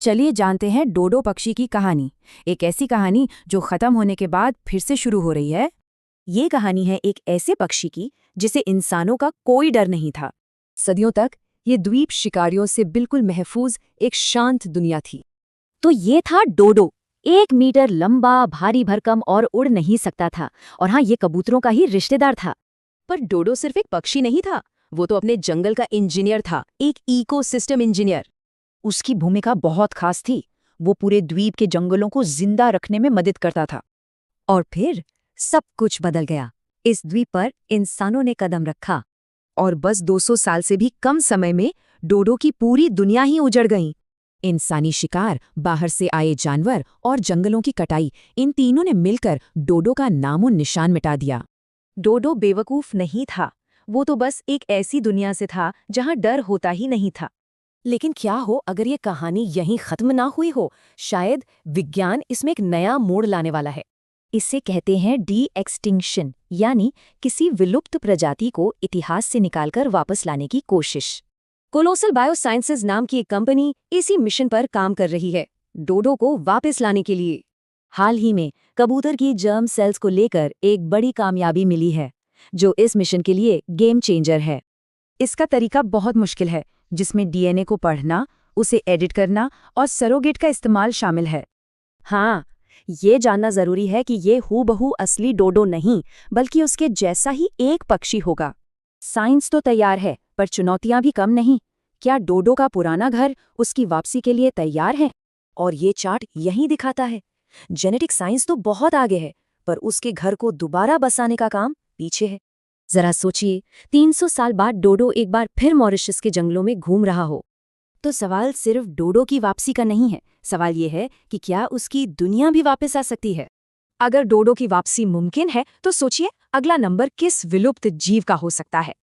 चलिए जानते हैं डोडो पक्षी की कहानी। एक ऐसी कहानी जो खत्म होने के बाद फिर से शुरू हो रही है। ये कहानी है एक ऐसे पक्षी की जिसे इंसानों का कोई डर नहीं था। सदियों तक ये द्वीप शिकारियों से बिल्कुल महफूज एक शांत दुनिया थी। तो ये था डोडो। 1 मीटर लंबा, भारी भरकम और उड़ नहीं सकता था। और हाँ, ये कबूतरों का ही रिश्तेदार था। पर डोडो सिर्फ एक पक्षी नहीं था, वो तो अपने जंगल का इंजीनियर था, एक इकोसिस्टम इंजीनियर। उसकी भूमिका बहुत खास थी। वो पूरे द्वीप के जंगलों को जिंदा रखने में मदद करता था। और फिर सब कुछ बदल गया। इस द्वीप पर इंसानों ने कदम रखा और बस 200 साल से भी कम समय में डोडो की पूरी दुनिया ही उजड़ गई। इंसानी शिकार, बाहर से आए जानवर और जंगलों की कटाई, इन तीनों ने मिलकर डोडो का नामो निशान मिटा दिया। डोडो बेवकूफ नहीं था, वो तो बस एक ऐसी दुनिया से था जहां डर होता ही नहीं था। लेकिन क्या हो अगर ये कहानी यहीं खत्म ना हुई हो? शायद विज्ञान इसमें एक नया मोड़ लाने वाला है। इसे कहते हैं डी एक्सटिंक्शन, यानी किसी विलुप्त प्रजाति को इतिहास से निकालकर वापस लाने की कोशिश। कोलोसल बायोसाइंसेज नाम की एक कंपनी इसी मिशन पर काम कर रही है, डोडो को वापस लाने के लिए। हाल ही में कबूतर की जर्म सेल्स को लेकर एक बड़ी कामयाबी मिली है, जो इस मिशन के लिए गेम चेंजर है। इसका तरीका बहुत मुश्किल है, जिसमें डीएनए को पढ़ना, उसे एडिट करना और सरोगेट का इस्तेमाल शामिल है। हाँ, ये जानना जरूरी है कि ये हूबहू असली डोडो नहीं, बल्कि उसके जैसा ही एक पक्षी होगा। साइंस तो तैयार है, पर चुनौतियां भी कम नहीं। क्या डोडो का पुराना घर उसकी वापसी के लिए तैयार है? और ये चार्ट यही दिखाता है। जेनेटिक साइंस तो बहुत आगे है, पर उसके घर को दोबारा बसाने का काम पीछे है। जरा सोचिए, 300 साल बाद डोडो एक बार फिर मॉरिशस के जंगलों में घूम रहा हो। तो सवाल सिर्फ डोडो की वापसी का नहीं है, सवाल ये है कि क्या उसकी दुनिया भी वापस आ सकती है। अगर डोडो की वापसी मुमकिन है, तो सोचिए अगला नंबर किस विलुप्त जीव का हो सकता है।